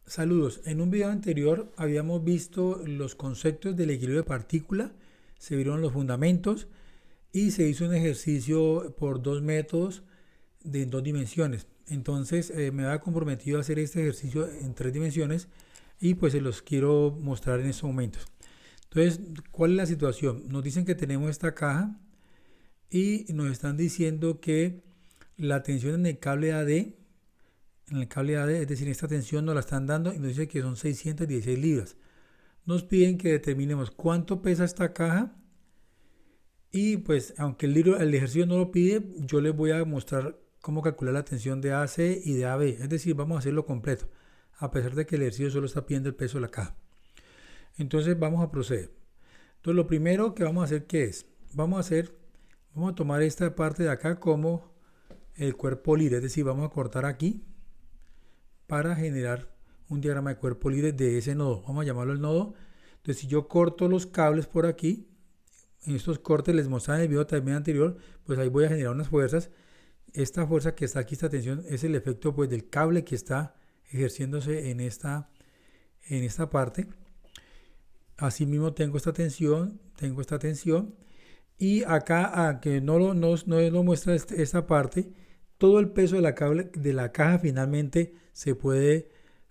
Saludos. En un video anterior habíamos visto los conceptos del equilibrio de partícula, se vieron los fundamentos y se hizo un ejercicio por dos métodos de dos dimensiones. Entonces me había comprometido a hacer este ejercicio en tres dimensiones y pues se los quiero mostrar en estos momentos. Entonces, ¿cuál es la situación? Nos dicen que tenemos esta caja y nos están diciendo que la tensión en el cable AD, es decir, esta tensión nos la están dando y nos dice que son 616 libras. Nos piden que determinemos cuánto pesa esta caja y pues aunque el ejercicio no lo pide, yo les voy a mostrar cómo calcular la tensión de AC y de AB, es decir, vamos a hacerlo completo, a pesar de que el ejercicio solo está pidiendo el peso de la caja. Entonces vamos a proceder. Entonces lo primero que vamos a hacer, ¿qué es? Vamos a tomar esta parte de acá como el cuerpo libre, es decir, vamos a cortar aquí para generar un diagrama de cuerpo libre de ese nodo. Vamos a llamarlo el nodo. Entonces, si yo corto los cables por aquí, en estos cortes les mostraba en el video también anterior, pues ahí voy a generar unas fuerzas. Esta fuerza que está aquí, esta tensión, es el efecto pues del cable que está ejerciéndose en esta parte. Asimismo tengo esta tensión, y acá, que no lo muestra esta parte, todo el peso de la caja finalmente se puede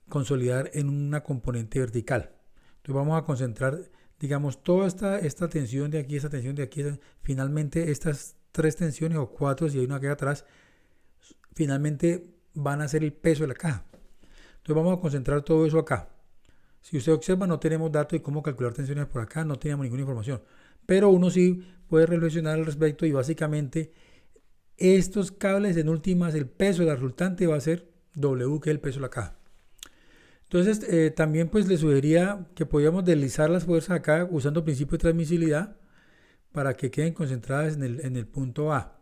consolidar en una componente vertical. Entonces vamos a concentrar, digamos, toda esta tensión de aquí, finalmente estas tres tensiones o cuatro, si hay una que hay atrás, finalmente van a ser el peso de la caja. Entonces vamos a concentrar todo eso acá. Si usted observa, no tenemos datos de cómo calcular tensiones por acá, no tenemos ninguna información. Pero uno sí puede reflexionar al respecto y básicamente estos cables en últimas, el peso de la resultante va a ser W, que es el peso de la caja. Entonces también pues le sugería que podíamos deslizar las fuerzas acá usando principio de transmisibilidad para que queden concentradas en el punto A,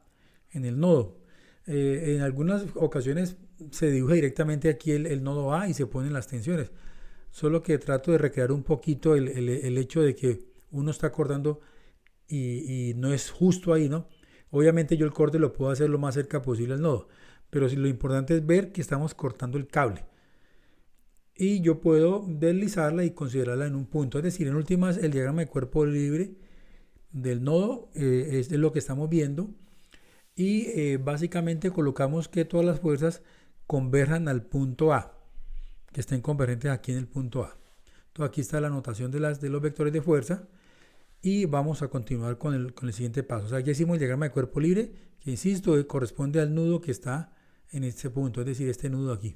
en el nodo. En algunas ocasiones se dibuja directamente aquí el nodo A y se ponen las tensiones. Solo que trato de recrear un poquito el hecho de que uno está cortando y no es justo ahí, ¿no? Obviamente yo el corte lo puedo hacer lo más cerca posible al nodo, pero lo importante es ver que estamos cortando el cable. Y yo puedo deslizarla y considerarla en un punto. Es decir, en últimas, el diagrama de cuerpo libre del nodo es lo que estamos viendo. Y básicamente colocamos que todas las fuerzas converjan al punto A, que estén convergentes aquí en el punto A. Entonces aquí está la anotación de los vectores de fuerza. Y vamos a continuar con el siguiente paso. O sea, ya hicimos el diagrama de cuerpo libre, que insisto, corresponde al nudo que está en este punto, es decir, este nudo aquí.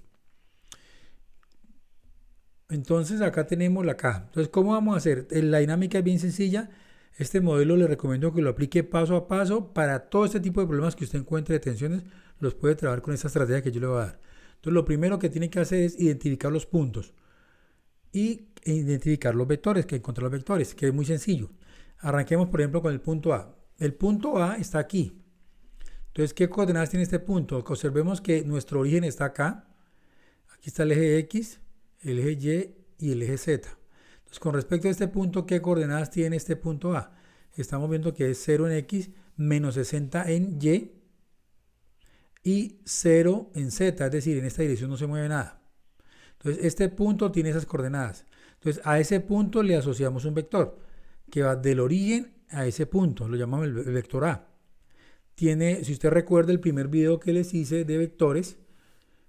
Entonces acá tenemos la caja. Entonces, ¿cómo vamos a hacer? La dinámica es bien sencilla. Este modelo le recomiendo que lo aplique paso a paso para todo este tipo de problemas que usted encuentre de tensiones, los puede trabajar con esta estrategia que yo le voy a dar. Entonces, lo primero que tiene que hacer es identificar los puntos y identificar los vectores, que encontrar los vectores, que es muy sencillo. Arranquemos, por ejemplo, con el punto A. El punto A está aquí. Entonces, ¿qué coordenadas tiene este punto? Observemos que nuestro origen está acá. Aquí está el eje X, el eje Y y el eje Z. Entonces, con respecto a este punto, ¿qué coordenadas tiene este punto A? Estamos viendo que es 0 en X, menos 60 en y 0 en Z, es decir, en esta dirección no se mueve nada. Entonces, este punto tiene esas coordenadas. Entonces, a ese punto le asociamos un vector que va del origen a ese punto, lo llamamos el vector A. Si usted recuerda el primer video que les hice de vectores,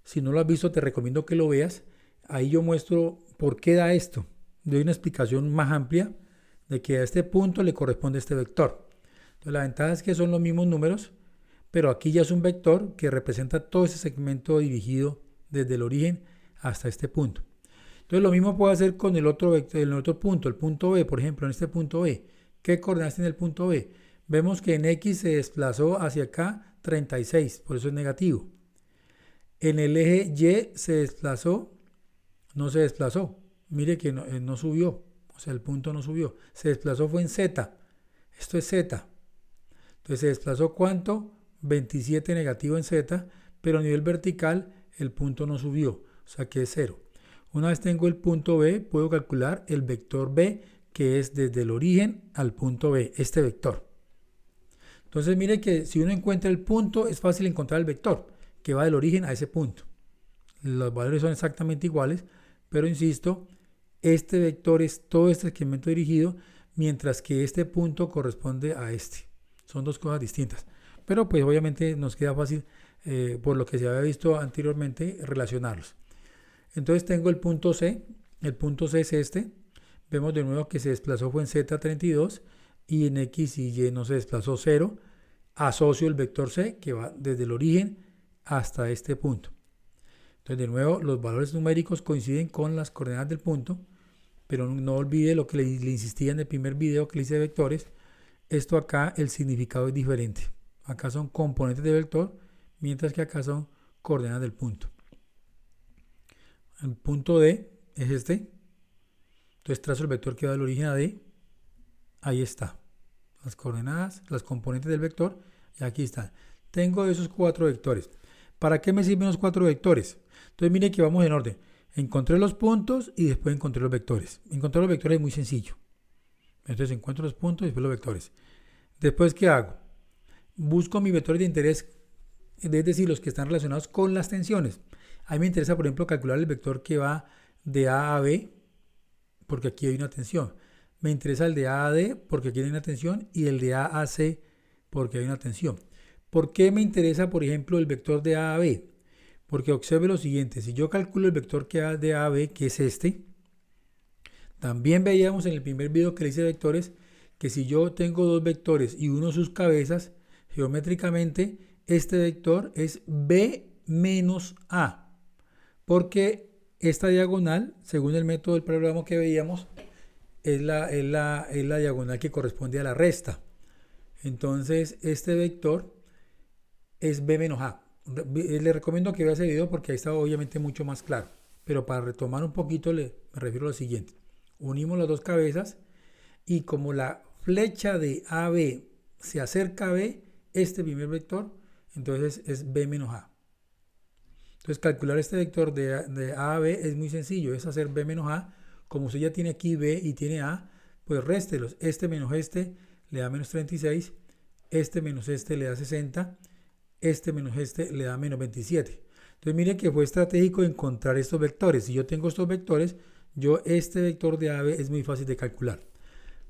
si no lo has visto te recomiendo que lo veas, ahí yo muestro por qué da esto, doy una explicación más amplia de que a este punto le corresponde este vector. Entonces la ventaja es que son los mismos números, pero aquí ya es un vector que representa todo ese segmento dirigido desde el origen hasta este punto. Entonces lo mismo puedo hacer con el otro punto, el punto B, por ejemplo, en este punto B. ¿Qué coordenadas tiene el punto B? Vemos que en X se desplazó hacia acá 36, por eso es negativo. En el eje Y se desplazó, no se desplazó. Mire que no subió, o sea, el punto no subió. Se desplazó fue en Z, esto es Z. Entonces se desplazó ¿cuánto? 27 negativo en Z, pero a nivel vertical el punto no subió, o sea que es 0. Una vez tengo el punto B, puedo calcular el vector B, que es desde el origen al punto B, este vector. Entonces mire que si uno encuentra el punto, es fácil encontrar el vector, que va del origen a ese punto. Los valores son exactamente iguales, Pero insisto, este vector es todo este segmento dirigido, mientras que este punto corresponde a este. Son dos cosas distintas. Pero pues obviamente nos queda fácil, por lo que se había visto anteriormente, relacionarlos. Entonces tengo el punto C es este. Vemos de nuevo que se desplazó fue en Z32 y en X y Y no se desplazó 0. Asocio el vector C que va desde el origen hasta este punto. Entonces de nuevo los valores numéricos coinciden con las coordenadas del punto, pero no olvide lo que le insistía en el primer video que le hice de vectores. Esto acá el significado es diferente. Acá son componentes de vector, mientras que acá son coordenadas del punto. El punto D es este. Entonces trazo el vector que va del origen a D. Ahí está. Las coordenadas, las componentes del vector. Y aquí están. Tengo esos 4 vectores. ¿Para qué me sirven los 4 vectores? Entonces mire que vamos en orden. Encontré los puntos y después encontré los vectores. Encontrar los vectores es muy sencillo. Entonces encuentro los puntos y después los vectores. Después, ¿qué hago? Busco mis vectores de interés, es decir, los que están relacionados con las tensiones. A mí me interesa, por ejemplo, calcular el vector que va de A a B, porque aquí hay una tensión. Me interesa el de A a D, porque aquí hay una tensión, y el de A a C, porque hay una tensión. ¿Por qué me interesa, por ejemplo, el vector de A a B? Porque observe lo siguiente, si yo calculo el vector que va de A a B, que es este, también veíamos en el primer video que le hice de vectores, que si yo tengo dos vectores y uno sus cabezas, geométricamente este vector es B menos A, porque esta diagonal, según el método del paralelogramo que veíamos, es la diagonal que corresponde a la resta. Entonces este vector es B menos A. Le recomiendo que vea ese video porque ahí está obviamente mucho más claro, pero para retomar un poquito me refiero a lo siguiente. Unimos las dos cabezas y como la flecha de AB se acerca a B, este primer vector, entonces es B menos A. Entonces calcular este vector de A a B es muy sencillo, es hacer B menos A. Como usted ya tiene aquí B y tiene A, pues réstelos. Este menos este le da menos 36, este menos este le da 60, este menos este le da menos 27. Entonces mire que fue estratégico encontrar estos vectores. Si yo tengo estos vectores, este vector de AB es muy fácil de calcular.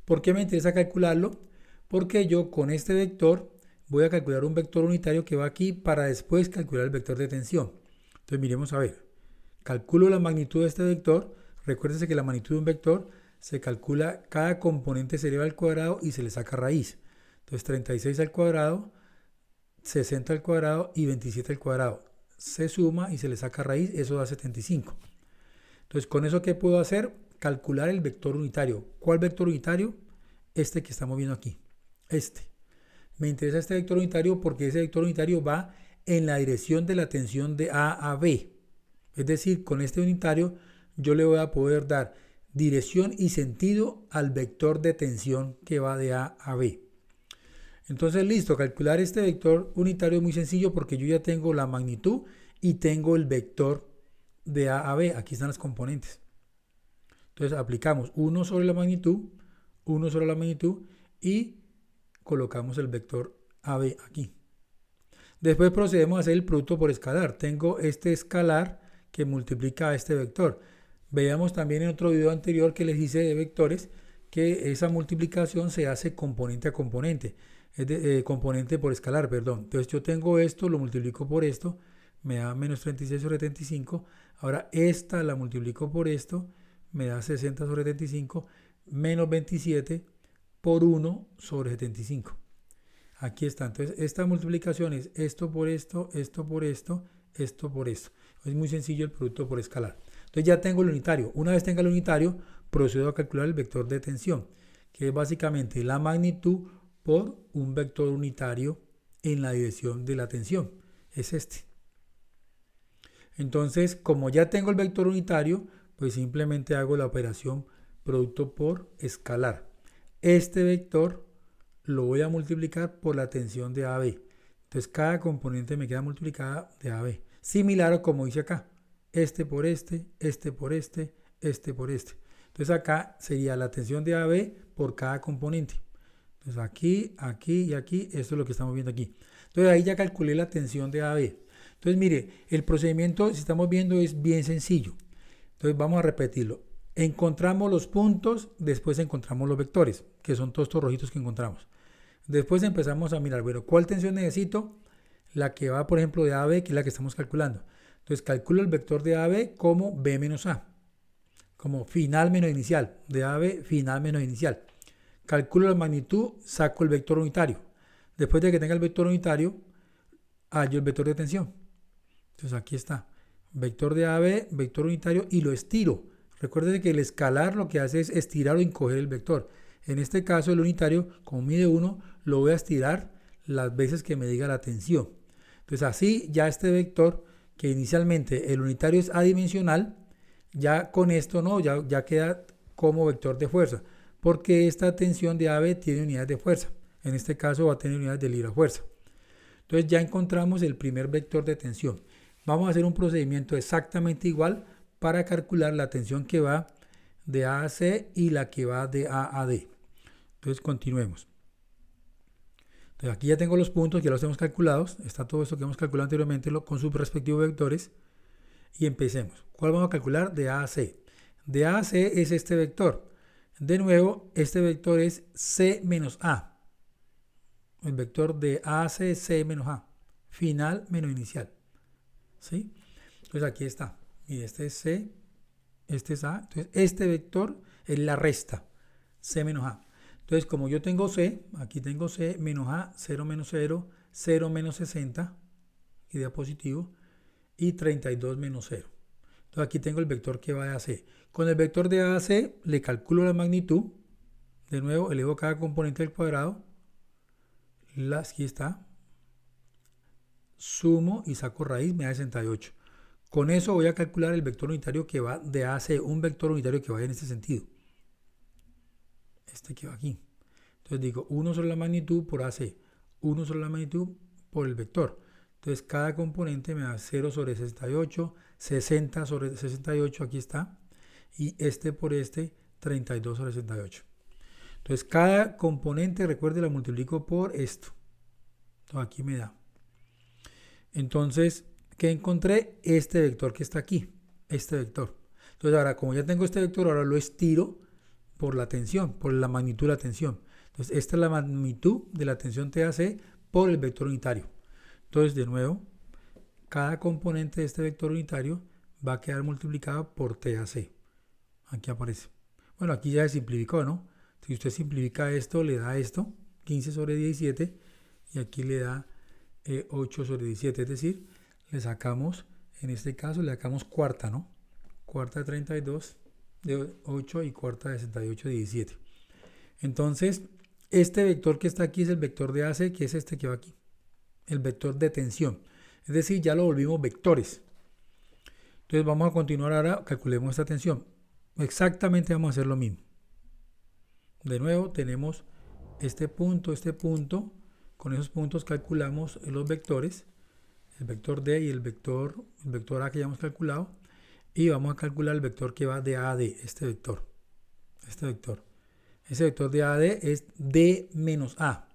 ¿Por qué me interesa calcularlo? Porque yo con este vector voy a calcular un vector unitario que va aquí para después calcular el vector de tensión. Entonces miremos a ver. Calculo la magnitud de este vector. Recuérdense que la magnitud de un vector se calcula, cada componente se eleva al cuadrado y se le saca raíz. Entonces 36 al cuadrado, 60 al cuadrado y 27 al cuadrado. Se suma y se le saca raíz, eso da 75. Entonces, ¿con eso qué puedo hacer? Calcular el vector unitario. ¿Cuál vector unitario? Este que estamos viendo aquí. Este. Me interesa este vector unitario porque ese vector unitario va en la dirección de la tensión de A a B. Es decir, con este unitario yo le voy a poder dar dirección y sentido al vector de tensión que va de A a B. Entonces, listo, calcular este vector unitario es muy sencillo porque yo ya tengo la magnitud y tengo el vector de A a B. Aquí están las componentes. Entonces aplicamos 1 sobre la magnitud, 1 sobre la magnitud y colocamos el vector AB aquí. Después procedemos a hacer el producto por escalar. Tengo este escalar que multiplica a este vector. Veíamos también en otro video anterior que les hice de vectores que esa multiplicación se hace componente a componente. Componente por escalar, perdón. Entonces yo tengo esto, lo multiplico por esto, me da menos 36 sobre 75. Ahora esta la multiplico por esto, me da 60 sobre 75, menos 27 por 1 sobre 75. Aquí está. Entonces esta multiplicación es esto por esto, esto por esto, esto por esto. Es muy sencillo el producto por escalar. Entonces ya tengo el unitario. Una vez tenga el unitario, procedo a calcular el vector de tensión, que es básicamente la magnitud por un vector unitario en la dirección de la tensión. Es este. Entonces, como ya tengo el vector unitario, pues simplemente hago la operación producto por escalar. Este vector lo voy a multiplicar por la tensión de AB. Entonces, cada componente me queda multiplicada de AB. Similar a como hice acá. Este por este, este por este, este por este. Entonces, acá sería la tensión de AB por cada componente. Entonces, aquí, aquí y aquí, esto es lo que estamos viendo aquí. Entonces, ahí ya calculé la tensión de AB. Entonces, mire, el procedimiento, si estamos viendo, es bien sencillo. Entonces vamos a repetirlo. Encontramos los puntos, después encontramos los vectores, que son todos estos rojitos que encontramos. Después empezamos a mirar, bueno, ¿cuál tensión necesito? La que va, por ejemplo, de A a B, que es la que estamos calculando. Entonces calculo el vector de A a B como B menos A, como final menos inicial, de A a B, final menos inicial. Calculo la magnitud, saco el vector unitario. Después de que tenga el vector unitario, hallo el vector de tensión. Entonces aquí está, vector de A a B, vector unitario, y lo estiro. Recuerden que el escalar lo que hace es estirar o encoger el vector. En este caso el unitario, como mide 1, lo voy a estirar las veces que me diga la tensión. Entonces así ya este vector, que inicialmente el unitario es adimensional, ya con esto no, ya queda como vector de fuerza, porque esta tensión de AB tiene unidades de fuerza. En este caso va a tener unidades de libra fuerza. Entonces ya encontramos el primer vector de tensión. Vamos a hacer un procedimiento exactamente igual para calcular la tensión que va de A a C y la que va de A a D. Entonces continuemos. Entonces aquí ya tengo los puntos, ya los hemos calculado. Está todo esto que hemos calculado anteriormente con sus respectivos vectores. Y empecemos. ¿Cuál vamos a calcular? De A a C. De A a C es este vector. De nuevo, este vector es C menos A. El vector de A a C es C menos A. Final menos inicial. ¿Sí? Entonces aquí está. Y este es C, este es A. Entonces este vector es la resta. C menos A. Entonces como yo tengo C, aquí tengo C menos A, 0 menos 0, 0 menos 60, idea positivo, y 32 menos 0. Entonces aquí tengo el vector que va de AC. Con el vector de AC le calculo la magnitud. De nuevo, elevo cada componente al cuadrado. Aquí está. Sumo y saco raíz, me da 68. Con eso voy a calcular el vector unitario que va de AC, un vector unitario que vaya en este sentido. Este que va aquí. Entonces digo 1 sobre la magnitud por AC, 1 sobre la magnitud por el vector. Entonces cada componente me da 0 sobre 68, 60 sobre 68, aquí está. Y este por este, 32 sobre 68. Entonces cada componente, recuerde, la multiplico por esto. Entonces aquí me da. Entonces, ¿qué encontré? Este vector que está aquí. Este vector. Entonces ahora, como ya tengo este vector, ahora lo estiro por la tensión, por la magnitud de la tensión. Entonces esta es la magnitud de la tensión TAC por el vector unitario. Entonces, de nuevo, cada componente de este vector unitario va a quedar multiplicado por TAC. Aquí aparece. Bueno, aquí ya se simplificó, ¿no? Si usted simplifica esto, le da esto, 15 sobre 17, y aquí le da 8 sobre 17. Es decir, le sacamos, en este caso, le sacamos cuarta, ¿no? Cuarta de 32, de 8 y cuarta de 68, de 17. Entonces, este vector que está aquí es el vector de AC, que es este que va aquí. El vector de tensión. Es decir, ya lo volvimos vectores. Entonces vamos a continuar ahora, calculemos esta tensión. Exactamente vamos a hacer lo mismo. De nuevo tenemos este punto. Con esos puntos calculamos los vectores. El vector D y el vector A que ya hemos calculado. Y vamos a calcular el vector que va de A a D. Este vector. Ese vector de A a D es D menos A.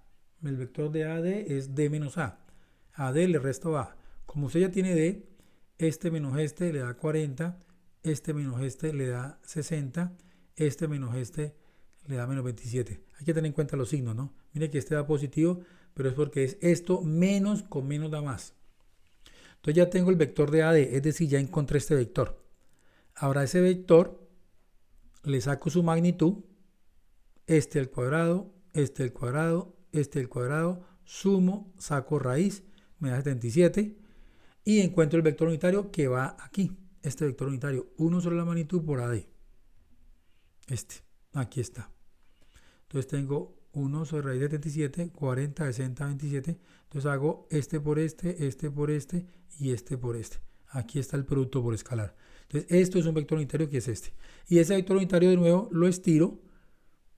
El vector de A a D es D menos A. A D le resto A. Como usted ya tiene D, este menos este le da 40, este menos este le da 60, este menos este le da menos 27. Hay que tener en cuenta los signos, ¿no? Mire que este da positivo, pero es porque es esto menos con menos da más. Entonces ya tengo el vector de AD, es decir, ya encontré este vector. Ahora ese vector le saco su magnitud, este al cuadrado, este al cuadrado, este al cuadrado, sumo, saco raíz, me da 77 y encuentro el vector unitario que va aquí. Este vector unitario, 1 sobre la magnitud por AD. Aquí está. Entonces tengo 1 sobre raíz de 77, 40, 60, 27. Entonces hago este por este por este y este por este. Aquí está el producto por escalar. Entonces esto es un vector unitario que es este. Y ese vector unitario de nuevo lo estiro,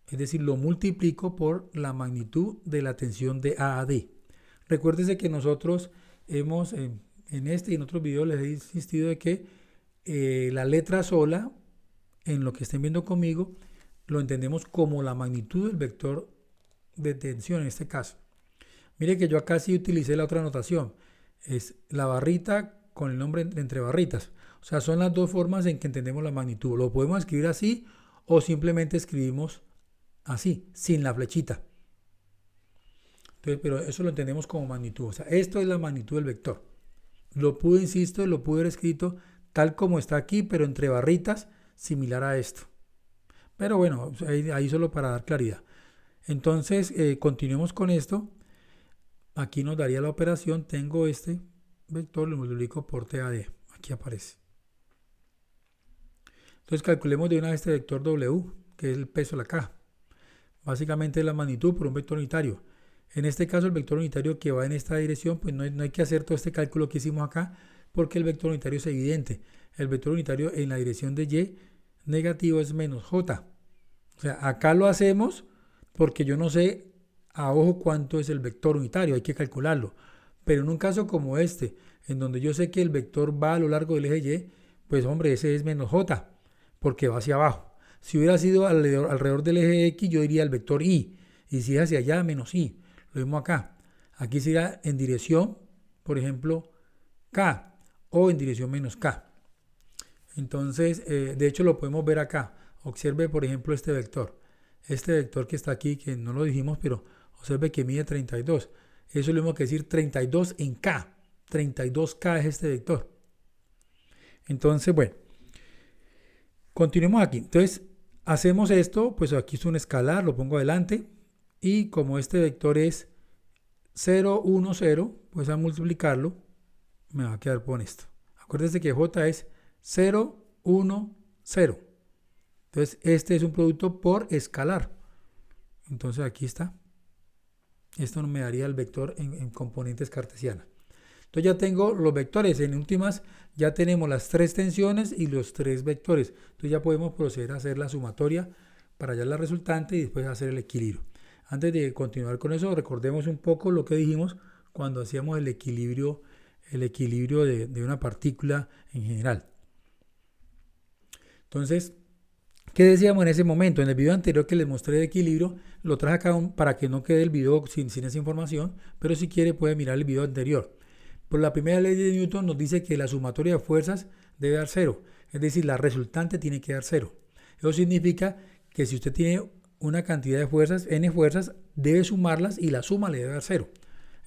es decir, lo multiplico por la magnitud de la tensión de A a D. Recuérdese que nosotros hemos, en este y en otros videos les he insistido de que la letra sola, en lo que estén viendo conmigo, lo entendemos como la magnitud del vector de tensión en este caso. Mire que yo acá sí utilicé la otra notación. Es la barrita con el nombre entre barritas. O sea, son las dos formas en que entendemos la magnitud. Lo podemos escribir así o simplemente escribimos así, sin la flechita. Entonces, pero eso lo entendemos como magnitud. O sea, esto es la magnitud del vector. Lo pude, insisto, lo pude haber escrito tal como está aquí, pero entre barritas, similar a esto. Pero bueno, ahí solo para dar claridad. Entonces, continuemos con esto. Aquí nos daría la operación. Tengo este vector, lo multiplico por TAD. Aquí aparece. Entonces, calculemos de una vez este vector W, que es el peso de la caja. Básicamente es la magnitud por un vector unitario. En este caso, el vector unitario que va en esta dirección, pues no hay que hacer todo este cálculo que hicimos acá, porque el vector unitario es evidente. El vector unitario en la dirección de Y negativo es menos J. O sea, acá lo hacemos porque yo no sé a ojo cuánto es el vector unitario, hay que calcularlo. Pero en un caso como este, en donde yo sé que el vector va a lo largo del eje Y, pues hombre, ese es menos J, porque va hacia abajo. Si hubiera sido alrededor del eje X, yo diría el vector Y. Y si es hacia allá, menos Y. Lo mismo acá. Aquí sería en dirección, por ejemplo, K o en dirección menos K. Entonces, de hecho lo podemos ver acá. Observe, por ejemplo, este vector. Este vector que está aquí, que no lo dijimos, pero observe que mide 32. Eso es lo mismo que decir 32 en K. 32K es este vector. Entonces, bueno. Continuemos aquí. Entonces, hacemos esto. Pues aquí es un escalar, lo pongo adelante. Y como este vector es 0, 1, 0, pues al multiplicarlo, me va a quedar con esto. Acuérdense que J es 0, 1, 0. Entonces, este es un producto por escalar. Entonces, aquí está. Esto me daría el vector en componentes cartesianas. Entonces, ya tengo los vectores. En últimas, ya tenemos las tres tensiones y los tres vectores. Entonces, ya podemos proceder a hacer la sumatoria para hallar la resultante y después hacer el equilibrio. Antes de continuar con eso, recordemos un poco lo que dijimos cuando hacíamos el equilibrio de una partícula en general. Entonces, ¿qué decíamos en ese momento? En el video anterior que les mostré de equilibrio, lo traje acá para que no quede el video sin esa información, pero si quiere puede mirar el video anterior. Por la primera ley de Newton nos dice que la sumatoria de fuerzas debe dar 0, es decir, la resultante tiene que dar 0. Eso significa que si usted tiene una cantidad de fuerzas, n fuerzas, debe sumarlas y la suma le debe dar 0.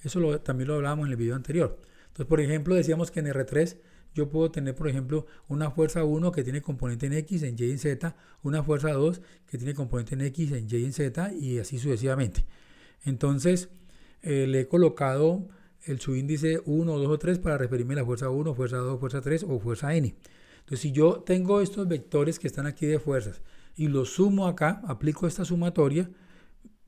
Eso también lo hablábamos en el video anterior. Entonces, por ejemplo, decíamos que en R3 yo puedo tener, por ejemplo, una fuerza 1 que tiene componente en X, en Y y en Z, una fuerza 2 que tiene componente en X, en Y y en Z, y así sucesivamente. Entonces, le he colocado el subíndice 1, 2 o 3 para referirme a la fuerza 1, fuerza 2, fuerza 3 o fuerza N. Entonces, si yo tengo estos vectores que están aquí de fuerzas y los sumo acá, aplico esta sumatoria,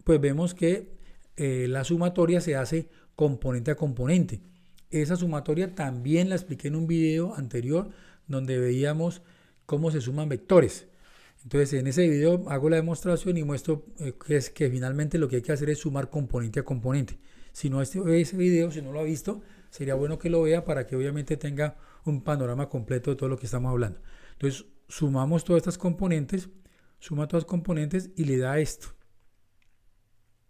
pues vemos que la sumatoria se hace componente a componente. Esa sumatoria también la expliqué en un video anterior donde veíamos cómo se suman vectores. Entonces en ese video hago la demostración y muestro que finalmente lo que hay que hacer es sumar componente a componente. Si no ese video, si no lo ha visto, sería bueno que lo vea para que obviamente tenga un panorama completo de todo lo que estamos hablando. Entonces sumamos todas estas componentes, suma todas las componentes y le da esto.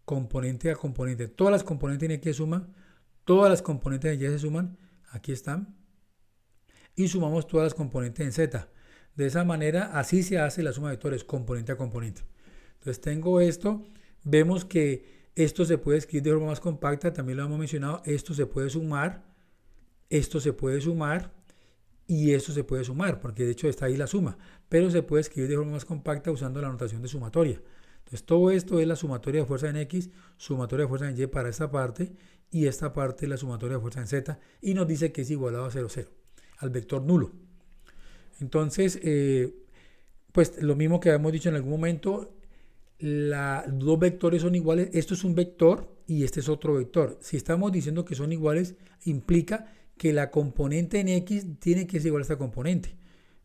Componente a componente. Todas las componentes en X suman, todas las componentes en Y se suman, aquí están. Y sumamos todas las componentes en Z. De esa manera, así se hace la suma de vectores, componente a componente. Entonces tengo esto, vemos que esto se puede escribir de forma más compacta, también lo hemos mencionado, esto se puede sumar y esto se puede sumar, porque de hecho está ahí la suma, pero se puede escribir de forma más compacta usando la notación de sumatoria. Entonces todo esto es la sumatoria de fuerza en X, sumatoria de fuerza en Y para esta parte, y esta parte es la sumatoria de fuerza en Z, y nos dice que es igualado a 0, 0, al vector nulo. Entonces, pues lo mismo que habíamos dicho en algún momento, los dos vectores son iguales. Esto es un vector y este es otro vector. Si estamos diciendo que son iguales, implica que la componente en X tiene que ser igual a esta componente.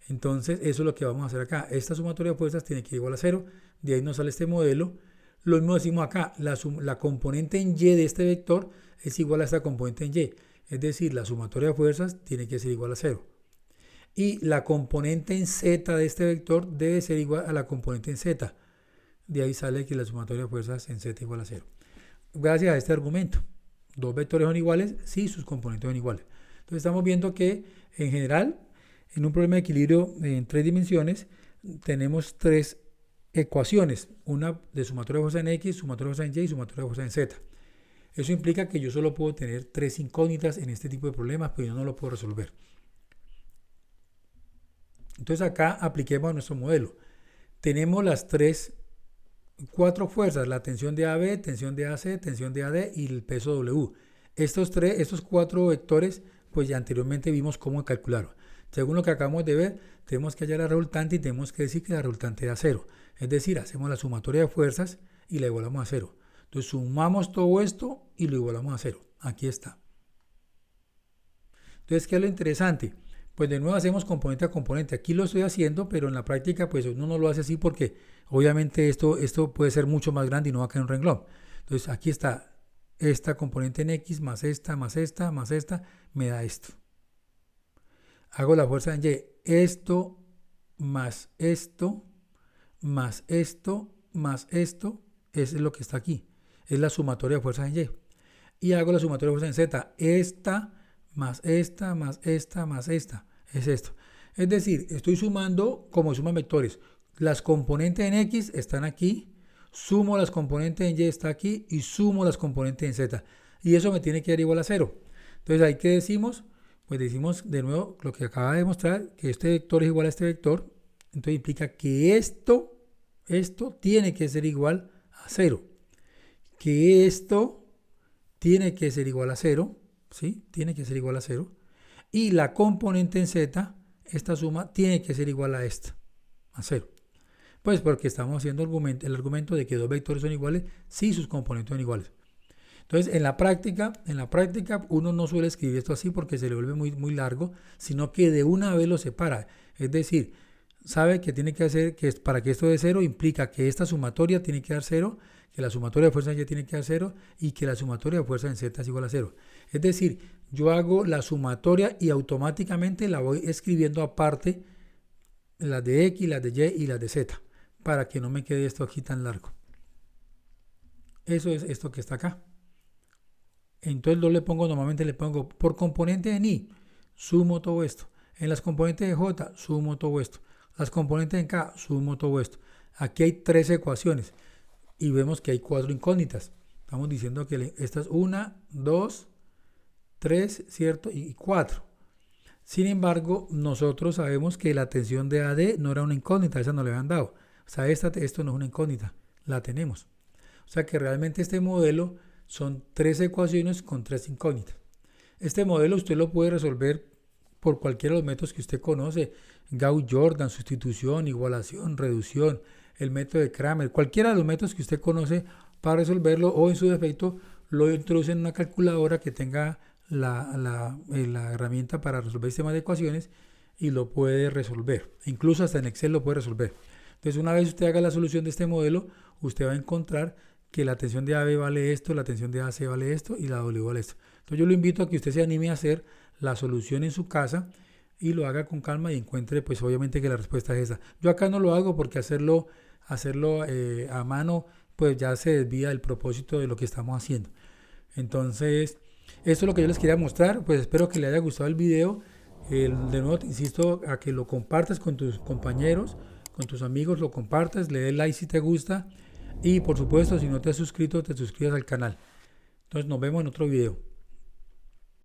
Entonces, eso es lo que vamos a hacer acá. Esta sumatoria de fuerzas tiene que ser igual a 0. De ahí nos sale este modelo. Lo mismo decimos acá. La componente en Y de este vector es igual a esta componente en Y. Es decir, la sumatoria de fuerzas tiene que ser igual a 0. Y la componente en Z de este vector debe ser igual a la componente en Z. De ahí sale que la sumatoria de fuerzas en Z igual a 0. Gracias a este argumento. Dos vectores son iguales si sus componentes son iguales. Entonces estamos viendo que en general, en un problema de equilibrio en 3 dimensiones, tenemos 3 ecuaciones, una de sumatoria de fuerza en X, sumatoria de fuerza en Y y sumatoria de fuerza en Z. Eso implica que yo solo puedo tener 3 incógnitas en este tipo de problemas, pero yo no lo puedo resolver. Entonces acá apliquemos a nuestro modelo. Tenemos las 4 fuerzas, la tensión de AB, tensión de AC, tensión de AD y el peso W. Estos 4 vectores, pues ya anteriormente vimos cómo calcularlo. Según lo que acabamos de ver, tenemos que hallar la resultante y tenemos que decir que la resultante da 0. Es decir, hacemos la sumatoria de fuerzas y la igualamos a 0. Entonces sumamos todo esto y lo igualamos a 0. Aquí está. Entonces, ¿qué es lo interesante? Pues de nuevo hacemos componente a componente. Aquí lo estoy haciendo, pero en la práctica pues uno no lo hace así porque obviamente esto puede ser mucho más grande y no va a caer en un renglón. Entonces aquí está esta componente en X más esta, más esta, más esta, me da esto. Hago la fuerza en Y, esto, más esto, más esto, más esto, eso es lo que está aquí. Es la sumatoria de fuerzas en Y. Y hago la sumatoria de fuerzas en Z, esta, más esta, más esta, más esta. Es esto. Es decir, estoy sumando como suman vectores. Las componentes en X están aquí, sumo las componentes en Y está aquí y sumo las componentes en Z. Y eso me tiene que dar igual a 0. Entonces, ¿ahí qué decimos? Pues decimos de nuevo lo que acaba de demostrar, que este vector es igual a este vector. Entonces implica que esto tiene que ser igual a 0. Que esto tiene que ser igual a 0. ¿Sí? Tiene que ser igual a 0. Y la componente en Z, esta suma, tiene que ser igual a esta, a 0. Pues porque estamos haciendo el argumento de que dos vectores son iguales si sus componentes son iguales. Entonces, en la práctica uno no suele escribir esto así porque se le vuelve muy, muy largo, sino que de una vez lo separa. Es decir, sabe que tiene que hacer, que para que esto dé 0 implica que esta sumatoria tiene que dar 0, que la sumatoria de fuerza en Y tiene que dar 0 y que la sumatoria de fuerza en Z es igual a 0. Es decir, yo hago la sumatoria y automáticamente la voy escribiendo aparte, las de X, las de Y y las de Z, para que no me quede esto aquí tan largo. Eso es esto que está acá. Entonces normalmente le pongo por componente en Y, sumo todo esto. En las componentes de J, sumo todo esto. Las componentes en K, sumo todo esto. Aquí hay 3 ecuaciones y vemos que hay 4 incógnitas. Estamos diciendo que esta es 1, 2, 3, ¿cierto? Y 4. Sin embargo, nosotros sabemos que la tensión de AD no era una incógnita, esa no le habían dado. O sea, esto no es una incógnita, la tenemos. O sea que realmente este modelo son 3 ecuaciones con 3 incógnitas. Este modelo usted lo puede resolver por cualquiera de los métodos que usted conoce. Gauss-Jordan, sustitución, igualación, reducción, el método de Kramer, cualquiera de los métodos que usted conoce para resolverlo, o en su defecto lo introduce en una calculadora que tenga la herramienta para resolver sistemas de ecuaciones y lo puede resolver. Incluso hasta en Excel lo puede resolver. Entonces, una vez usted haga la solución de este modelo, usted va a encontrar que la tensión de AB vale esto, la tensión de AC vale esto y la W vale esto. Entonces yo lo invito a que usted se anime a hacer la solución en su casa y lo haga con calma y encuentre pues obviamente que la respuesta es esa. Yo acá no lo hago porque hacerlo a mano pues ya se desvía del propósito de lo que estamos haciendo. Entonces esto es lo que yo les quería mostrar, pues espero que les haya gustado el video. De nuevo te insisto a que lo compartas con tus compañeros, con tus amigos, lo compartas, le des like si te gusta. Y por supuesto, si no te has suscrito, te suscribas al canal. Entonces nos vemos en otro video.